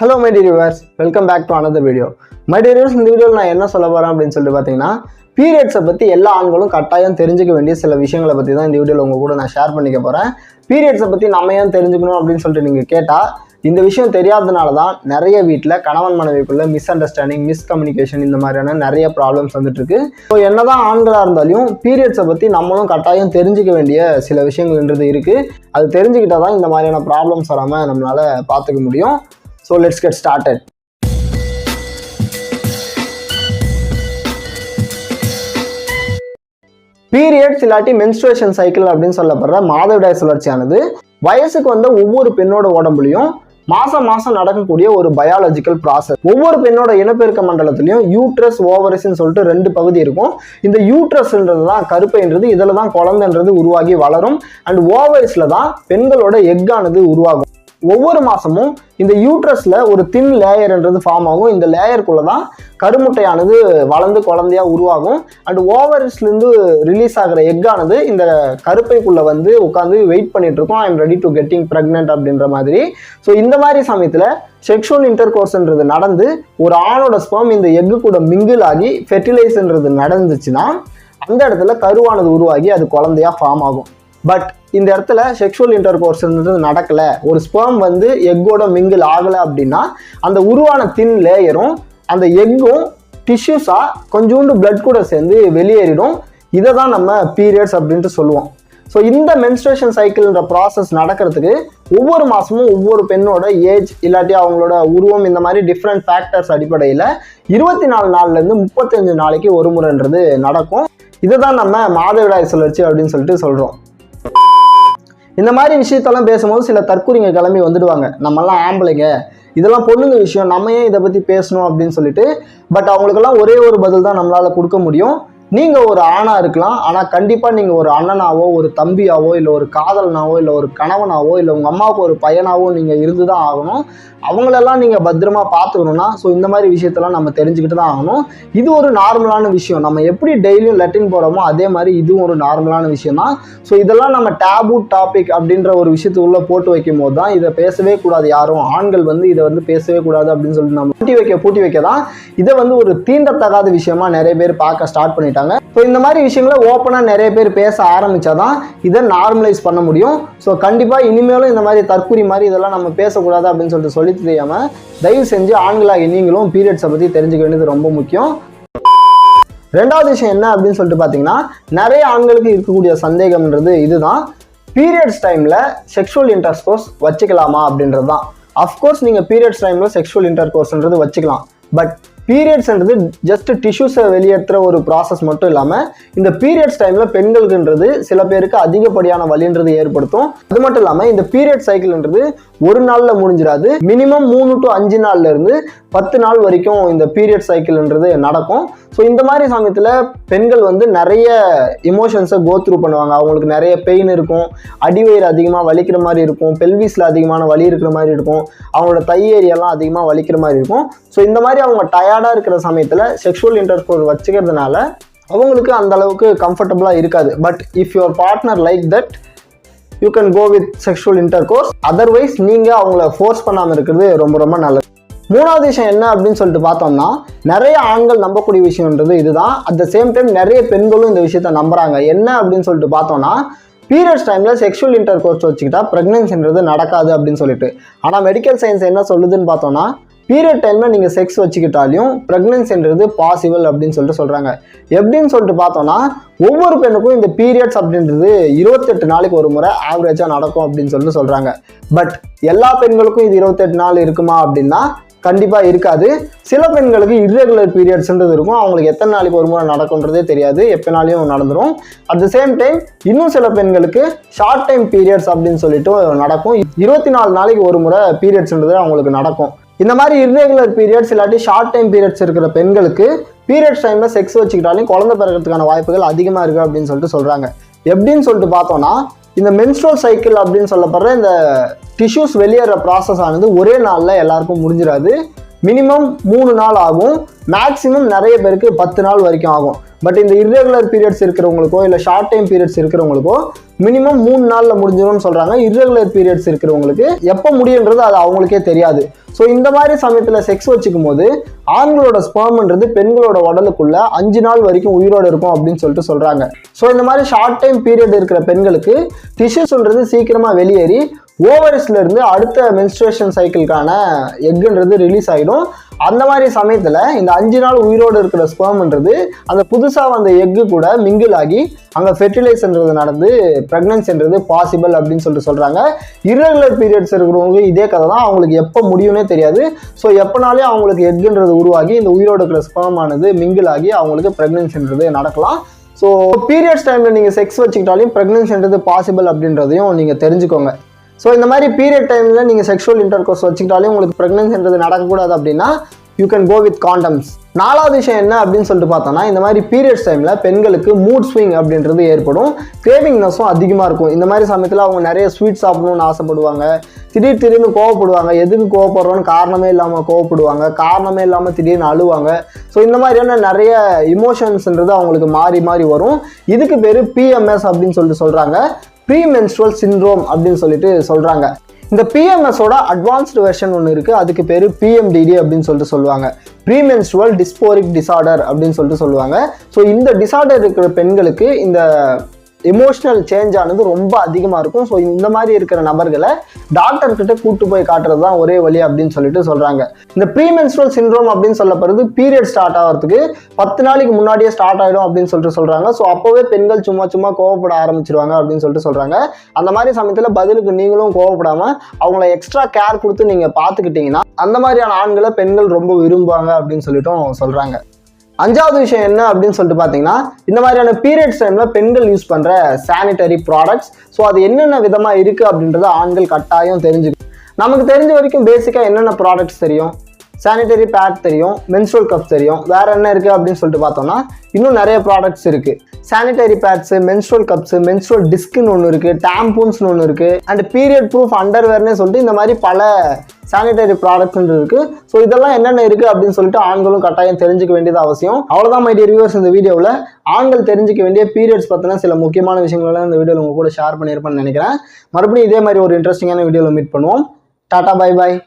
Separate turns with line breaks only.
Hello my dear viewers, welcome back to another video. My dear viewers, இந்த வீடியோவில் நான் என்ன சொல்ல போறேன் அப்படின்னு சொல்லிட்டு பார்த்தீங்கன்னா பீரியட்ஸை பற்றி எல்லா ஆண்களும் கட்டாயம் தெரிஞ்சுக்க வேண்டிய சில விஷயங்களை பற்றி தான் இந்த வீடியோவில் உங்கள் கூட நான் ஷேர் பண்ணிக்க போகிறேன். பீரியட்ஸை பற்றி நம்ம ஏன் தெரிஞ்சுக்கணும் அப்படின்னு சொல்லிட்டு நீங்கள் கேட்டால் இந்த விஷயம் தெரியாததுனால தான் நிறைய வீட்டில் கணவன் மனைவிக்குள்ள மிஸ் அண்டர்ஸ்டாண்டிங், மிஸ்கம்யூனிகேஷன் இந்த மாதிரியான நிறைய ப்ராப்ளம்ஸ் வந்துட்டு இருக்கு. ஸோ என்னதான் ஆண்களாக இருந்தாலும் பீரியட்ஸை பற்றி நம்மளும் கட்டாயம் தெரிஞ்சுக்க வேண்டிய சில விஷயங்கள்ன்றது இருக்குது. அது தெரிஞ்சுக்கிட்டால் தான் இந்த மாதிரியான ப்ராப்ளம்ஸ் வராமல் நம்மளால் பார்த்துக்க முடியும். So let's get started. Periods இல்லாட்டி மென்ஸ்ட்ரேஷன் சைக்கிள் அப்படின்னு சொல்லப்படுற மாதவிடாய் சுழற்சியானது வயசுக்கு வந்த ஒவ்வொரு பெண்ணோட உடம்புலையும் மாசம் நடக்கக்கூடிய ஒரு பயாலஜிக்கல் ப்ராசஸ். ஒவ்வொரு பெண்ணோட இனப்பெருக்க மண்டலத்திலையும் யூட்ரஸ், ஓவரஸ்ன்னு சொல்லிட்டு ரெண்டு பகுதி இருக்கும். இந்த யூட்ரஸ்ன்றது தான் கருப்பைன்றது, இதில் தான் குழந்தைன்றது உருவாகி வளரும். அண்ட் ஓவரிஸ்ல தான் பெண்களோட எக்கானது உருவாகும். ஒவ்வொரு மாசமும் இந்த யூட்ரஸ்ல ஒரு தின் லேயர்ன்றது ஃபார்ம் ஆகும். இந்த லேயருக்குள்ள தான் கருமுட்டையானது வளர்ந்து குழந்தையா உருவாகும். அண்ட் ஓவரிஸ்லேருந்து ரிலீஸ் ஆகிற எக்கானது இந்த கருப்பைக்குள்ள வந்து உட்காந்து வெயிட் பண்ணிட்டு இருக்கோம். I am ready to getting pregnant அப்படின்ற மாதிரி. ஸோ இந்த மாதிரி சமயத்தில் செக்ஷுவல் இன்டர்கோர்ஸ்ன்றது நடந்து ஒரு ஆணோட ஸ்பெர்ம் இந்த எக்கு கூட மிங்கிள் ஆகி ஃபெர்டிலைஸ்ன்றது நடந்துச்சுன்னா அந்த இடத்துல கருவானது உருவாகி அது குழந்தையா ஃபார்ம் ஆகும். பட் இந்த இடத்துல செக்ஷுவல் இன்டர்கோர்ஸ்ன்றது நடக்கலை, ஒரு ஸ்பெர்ம் வந்து எக்கோட மிங்கிள் ஆகலை அப்படின்னா அந்த உருவான தின் லேயரும் அந்த எக்கும் டிஷ்யூஸாக கொஞ்சோண்டு பிளட் கூட சேர்ந்து வெளியேறிடும். இதை தான் நம்ம பீரியட்ஸ் அப்படின்ட்டு சொல்லுவோம். ஸோ இந்த மென்ஸ்ட்ரேஷன் சைக்கிள்ன்ற ப்ராசஸ் நடக்கிறதுக்கு ஒவ்வொரு மாதமும் ஒவ்வொரு பெண்ணோட ஏஜ் இல்லாட்டி அவங்களோட உருவம் இந்த மாதிரி டிஃப்ரெண்ட் ஃபேக்டர்ஸ் அடிப்படையில் 24 நாள்லேருந்து 35 நாளைக்கு ஒரு முறைன்றது நடக்கும். இதை தான் நம்ம மாதவிடாய் சுழற்சி அப்படின்னு சொல்லிட்டு சொல்கிறோம். இந்த மாதிரி விஷயத்தெல்லாம் பேசும்போது சில தற்கூறிங்க கிளம்பி வந்துடுவாங்க, நம்மெல்லாம் ஆம்பளைங்க, இதெல்லாம் பொண்ணுங்க விஷயம், நம்ம ஏன் இதை பற்றி பேசணும் அப்படின்னு சொல்லிட்டு. பட் அவங்களுக்கெல்லாம் ஒரே ஒரு பதில் தான் நம்மளால் கொடுக்க முடியும். நீங்கள் ஒரு ஆணாக இருக்கலாம், ஆனால் கண்டிப்பாக நீங்கள் ஒரு அண்ணனாவோ, ஒரு தம்பியாவோ, இல்லை ஒரு காதலனாவோ, இல்லை ஒரு கணவனாவோ, இல்லை உங்கள் அம்மாவுக்கு ஒரு பையனாவோ நீங்கள் இருந்து தான் ஆகணும். அவங்களெல்லாம் நீங்கள் பத்திரமா பார்த்துக்கணும்னா ஸோ இந்த மாதிரி விஷயத்தெல்லாம் நம்ம தெரிஞ்சுக்கிட்டு தான் ஆகணும். இது ஒரு நார்மலான விஷயம். நம்ம எப்படி டெய்லியும் லெட்டின் போகிறோமோ அதே மாதிரி இதுவும் ஒரு நார்மலான விஷயம் தான். ஸோ இதெல்லாம் நம்ம டேபு டாபிக் அப்படின்ற ஒரு விஷயத்துக்குள்ளே போட்டு வைக்கும் போது தான் இதை பேசவே கூடாது, யாரும் ஆண்கள் வந்து இதை வந்து பேசவே கூடாது அப்படின்னு சொல்லிட்டு நம்ம பூட்டி வைக்க தான் இதை வந்து ஒரு தீண்டத்தகாத விஷயமா நிறைய பேர் பார்க்க ஸ்டார்ட் பண்ணிட்டாங்க. ஸோ இந்த மாதிரி விஷயங்களை ஓப்பனாக நிறைய பேர் பேச ஆரம்பிச்சாதான் இதை நார்மலைஸ் பண்ண முடியும். ஸோ கண்டிப்பாக இனிமேலும் இந்த மாதிரி தற்கூரி மாதிரி இதெல்லாம் நம்ம பேசக்கூடாது அப்படின்னு சொல்லிட்டு சொல்லி தெரியாமல் தயவு செஞ்சு ஆண்களாக நீங்களும் பீரியட்ஸை பற்றி தெரிஞ்சுக்க வேண்டியது ரொம்ப முக்கியம். ரெண்டாவது விஷயம் என்ன அப்படின்னு சொல்லிட்டு பார்த்தீங்கன்னா, நிறைய ஆண்களுக்கு இருக்கக்கூடிய சந்தேகம்ன்றது இதுதான், பீரியட்ஸ் டைமில் செக்ஷுவல் இன்டர்கோர்ஸ் வச்சுக்கலாமா அப்படின்றது தான். அஃப்கோர்ஸ் நீங்கள் பீரியட்ஸ் டைமில் செக்ஷுவல் இன்டர்கோர்ஸ்ன்றது வச்சுக்கலாம். பட் பீரியட்ஸ்ன்றது ஜஸ்ட் டிஷ்யூஸை வெளியேற்றுற ஒரு ப்ராசஸ் மட்டும் இல்லாமல் இந்த பீரியட்ஸ் டைமில் பெண்களுக்குன்றது சில பேருக்கு அதிகப்படியான வலின்றது ஏற்படுத்தும். அது மட்டும் இல்லாமல் இந்த பீரியட் சைக்கிள்ன்றது ஒரு நாளில் முடிஞ்சிடாது. மினிமம் 3 to 5 நாள்ல இருந்து 10 நாள் வரைக்கும் இந்த பீரியட் சைக்கிள்ன்றது நடக்கும். ஸோ இந்த மாதிரி சமயத்தில் பெண்கள் வந்து நிறைய இமோஷன்ஸை கோ த்ரூ பண்ணுவாங்க. அவங்களுக்கு நிறைய பெயின் இருக்கும், அடிவயிறு அதிகமாக வலிக்கிற மாதிரி இருக்கும், பெல்விஸில் அதிகமான வலி இருக்கிற மாதிரி இருக்கும், அவங்களோட தை ஏரியாலாம் அதிகமாக வலிக்கிற மாதிரி இருக்கும். ஸோ இந்த மாதிரி அவங்க டயர்டாக இருக்கிற சமயத்தில் செக்ஷுவல் இன்டர்கோர்ஸ் வச்சுக்கிறதுனால அவங்களுக்கு அந்த அளவுக்கு கம்ஃபர்டபுளாக இருக்காது. But if your partner like that you can go with sexual intercourse. Otherwise நீங்கள் அவங்கள ஃபோர்ஸ் பண்ணாமல் இருக்கிறது ரொம்ப நல்லது. மூணாவது விஷயம் என்ன அப்படின்னு சொல்லிட்டு பார்த்தோம்னா, நிறைய ஆண்கள் நம்பக்கூடிய விஷயம்ன்றது இதுதான். அட் த சேம் டைம் நிறைய பெண்களும் இந்த விஷயத்த நம்புறாங்க. என்ன அப்படின்னு சொல்லிட்டு பார்த்தோம்னா, பீரியட்ஸ் டைமில் செக்ஷுவல் இன்டர்கோர்ஸ் வச்சுக்கிட்டா ப்ரெக்னன்சின்றது நடக்காது அப்படின்னு சொல்லிட்டு. ஆனால் மெடிக்கல் சயின்ஸ் என்ன சொல்லுதுன்னு பார்த்தோம்னா, பீரியட் டைமில் நீங்கள் செக்ஸ் வச்சுக்கிட்டாலையும் ப்ரெக்னன்சின்றது பாசிபிள் அப்படின்னு சொல்லிட்டு சொல்கிறாங்க. எப்படின்னு சொல்லிட்டு பார்த்தோன்னா, ஒவ்வொரு பெண்ணுக்கும் இந்த பீரியட்ஸ் அப்படின்றது 28 நாளைக்கு ஒரு முறை ஆவரேஜாக நடக்கும் அப்படின்னு சொல்லிட்டு சொல்கிறாங்க. பட் எல்லா பெண்களுக்கும் இது 28 நாள் இருக்குமா அப்படின்னா கண்டிப்பாக இருக்காது. சில பெண்களுக்கு இர்ரெகுலர் பீரியட்ஸ்ன்றது இருக்கும், அவங்களுக்கு எத்தனை நாளைக்கு ஒரு முறை நடக்கும்ன்றதே தெரியாது, எப்போனாலையும் நடந்துடும். அட் த சேம் டைம் இன்னும் சில பெண்களுக்கு ஷார்ட் டைம் பீரியட்ஸ் அப்படின்னு சொல்லிட்டு நடக்கும். 24 நாளைக்கு ஒரு முறை பீரியட்ஸ்ன்றது அவங்களுக்கு நடக்கும். இந்த மாதிரி இர்ரெகுலர் பீரியட்ஸ் இல்லாட்டி ஷார்ட் டைம் பீரியட்ஸ் இருக்கிற பெண்களுக்கு பீரியட்ஸ் டைமில் செக்ஸ் வச்சுக்கிட்டாலும் குழந்தை பிறக்கிறதுக்கான வாய்ப்புகள் அதிகமாக இருக்குது அப்படின்னு சொல்லிட்டு சொல்கிறாங்க. எப்படின்னு சொல்லிட்டு பார்த்தோன்னா, இந்த மென்ஸ்ட்ரல் சைக்கிள் அப்படின்னு சொல்லப்படுற இந்த டிஷ்யூஸ் வெளியேற ப்ராசஸ் ஆனது ஒரே நாளில் எல்லாருக்கும் முடிஞ்சிடாது. மினிமம் 3 நாள் ஆகும், மேக்ஸிமம் நிறைய பேருக்கு 10 நாள் வரைக்கும் ஆகும். பட் இந்த இர்ரெகுலர் பீரியட்ஸ் இருக்கிறவங்களுக்கோ இல்லை ஷார்ட் டைம் பீரியட்ஸ் இருக்கிறவங்களுக்கோ மினிமம் 3 நாளில் முடிஞ்சிடும்னு சொல்கிறாங்க. இர்ரெகுலர் பீரியட்ஸ் இருக்கிறவங்களுக்கு எப்போ முடியுன்றது அது அவங்களுக்கே தெரியாது. ஸோ இந்த மாதிரி சமயத்தில் செக்ஸ் வச்சுக்கும் போது ஆண்களோட ஸ்பெர்ம்ன்றது பெண்களோட உடலுக்குள்ள 5 நாள் வரைக்கும் உயிரோடு இருக்கும் அப்படின்னு சொல்லிட்டு சொல்கிறாங்க. ஸோ இந்த மாதிரி ஷார்ட் டைம் பீரியட் இருக்கிற பெண்களுக்கு டிஷ்யூஸ்ன்றது சீக்கிரமாக வெளியேறி ஓவரிஸ்ல இருந்து அடுத்த மென்ஸ்ட்ரேஷன் சைக்கிளுக்கான எக்குன்றது ரிலீஸ் ஆகிடும். அந்த மாதிரி சமயத்தில் இந்த 5 நாள் உயிரோடு இருக்கிற ஸ்பெர்ம்ன்றது அந்த புதுசாக வந்த எக்கு கூட மிங்கிள் ஆகி அங்கே ஃபெர்டிலைஸ்ன்றது நடந்து ப்ரெக்னன்சின்றது பாசிபிள் அப்படின்னு சொல்லிட்டு சொல்கிறாங்க. இர்ரெகுலர் பீரியட்ஸ் இருக்கிறவங்களுக்கு இதே கதை தான், அவங்களுக்கு எப்போ முடியும்னே தெரியாது. ஸோ எப்போனாலே அவங்களுக்கு எக்குன்றது உருவாகி இந்த உயிரோடு இருக்கிற ஸ்பெர்ம் ஆனது மிங்கிள் ஆகி அவங்களுக்கு ப்ரெக்னன்சின்றது நடக்கலாம். ஸோ பீரியட்ஸ் டைமில் நீங்கள் செக்ஸ் வச்சுக்கிட்டாலையும் ப்ரெக்னன்சின்றது பாசிபிள் அப்படின்றதையும் நீங்கள் தெரிஞ்சுக்கோங்க. ஸோ இந்த மாதிரி பீரியட் டைமில் நீங்கள் செக்ஷுவல் இன்டர்கோர்ஸ் வச்சுக்கிட்டாலே உங்களுக்கு ப்ரெக்னன்சின்றது நடக்கக்கூடாது அப்படின்னா you can go with condoms. 4வது விஷயம் என்ன அப்படின்னு சொல்லிட்டு பார்த்தோன்னா, இந்த மாதிரி பீரியட்ஸ் டைமில் பெண்களுக்கு மூட் ஸ்விங் அப்படின்றது ஏற்படும். கிரேவிங்னஸும் அதிகமாக இருக்கும். இந்த மாதிரி சமயத்தில் அவங்க நிறைய ஸ்வீட் சாப்பிடணும்னு ஆசைப்படுவாங்க. திடீர்னு கோவப்படுவாங்க. எதுக்கு கோவப்படுறோன்னு காரணமே இல்லாமல் கோவப்படுவாங்க. காரணமே இல்லாமல் திடீர்னு அழுவாங்க. ஸோ இந்த மாதிரியான நிறைய இமோஷன்ஸ்ன்றது அவங்களுக்கு மாறி மாறி வரும். இதுக்கு பேர் PMS அப்படின்னு சொல்லிட்டு சொல்கிறாங்க. ப்ரீமென்ஸ்ட்ரல் சிண்ட்ரோம் அப்படின்னு சொல்லிட்டு சொல்கிறாங்க. இந்த PMSோட அட்வான்ஸ்டு வெர்ஷன் ஒன்று இருக்குது, அதுக்கு பேர் PMDD அப்படின்னு சொல்லிட்டு சொல்லுவாங்க. ப்ரீமென்ஸ்ட்ரல் டிஸ்போரிக் டிசார்டர் அப்படின்னு சொல்லிட்டு சொல்லுவாங்க. ஸோ இந்த டிசார்டர் இருக்கிற பெண்களுக்கு இந்த எமோஷனல் சேஞ்ச் ஆனது ரொம்ப அதிகமாக இருக்கும். ஸோ இந்த மாதிரி இருக்கிற நபர்களை டாக்டர்கிட்ட கூட்டு போய் காட்டுறது தான் ஒரே வழி அப்படின்னு சொல்லிட்டு சொல்கிறாங்க. இந்த ப்ரீமென்ஸ்ட்ரல் சிண்ட்ரோம் அப்படின்னு சொல்லப்படுறது பீரியட் ஸ்டார்ட் ஆகிறதுக்கு 10 நாளைக்கு முன்னாடியே ஸ்டார்ட் ஆகிடும் அப்படின்னு சொல்லிட்டு சொல்கிறாங்க. ஸோ அப்போவே பெண்கள் சும்மா கோவப்பட ஆரம்பிச்சிருவாங்க அப்படின்னு சொல்லிட்டு சொல்கிறாங்க. அந்த மாதிரி சமயத்தில் பதிலுக்கு நீங்களும் கோவப்படாமல் அவங்கள எக்ஸ்ட்ரா கேர் கொடுத்து நீங்கள் பார்த்துக்கிட்டிங்கன்னா அந்த மாதிரியான ஆண்களை பெண்கள் ரொம்ப விரும்புவாங்க அப்படின்னு சொல்லிட்டும் சொல்கிறாங்க. 5வது விஷயம் என்ன அப்படின்னு சொல்லிட்டு பார்த்தீங்கன்னா, இந்த மாதிரியான பீரியட்ஸ் டைமில் பெண்கள் யூஸ் பண்ணுற சானிட்டரி ப்ராடக்ட்ஸ். ஸோ அது என்னென்ன விதமாக இருக்குது அப்படின்றத ஆண்கள் கட்டாயம் தெரிஞ்சுக்கணும். நமக்கு தெரிஞ்ச வரைக்கும் பேசிக்காக என்னென்ன ப்ராடக்ட்ஸ் தெரியும்? சானிட்டரி பேட் தெரியும், மென்ஸ்ட்ரல் கப்ஸ் தெரியும். வேறு என்ன இருக்குது அப்படின்னு சொல்லிட்டு பார்த்தோம்னா இன்னும் நிறைய ப்ராடக்ட்ஸ் இருக்குது. Sanitary pads, menstrual cups, menstrual டிஸ்க்குன்னு ஒன்று இருக்குது, டேம்பூன்ஸ்னு ஒன்று இருக்குது, அண்ட் பீரியட் ப்ரூஃப் அண்டர்வேர்னே சொல்லிட்டு இந்த மாதிரி பல சானிட்டரி ப்ராடக்ட்ஸ் இருக்குது. ஸோ இதெல்லாம் என்னென்ன இருக்குது அப்படின்னு சொல்லிட்டு ஆண்களும் கட்டாயம் தெரிஞ்சுக்க வேண்டியது அவசியம். அவ்வளோதான் மை டியர் வியூவர்ஸ், இந்த வீடியோவில் ஆண்கள் தெரிஞ்சிக்க வேண்டிய பீரியட்ஸ் பற்றின சில முக்கியமான விஷயங்களெல்லாம் இந்த வீடியோவில் உங்கள் கூட ஷேர் பண்ணியிருப்பேன்னு நினைக்கிறேன். மறுபடியும் இதே மாதிரி ஒரு இன்ட்ரெஸ்டிங்கான வீடியோவில் மீட் பண்ணுவோம். Tata, bye bye.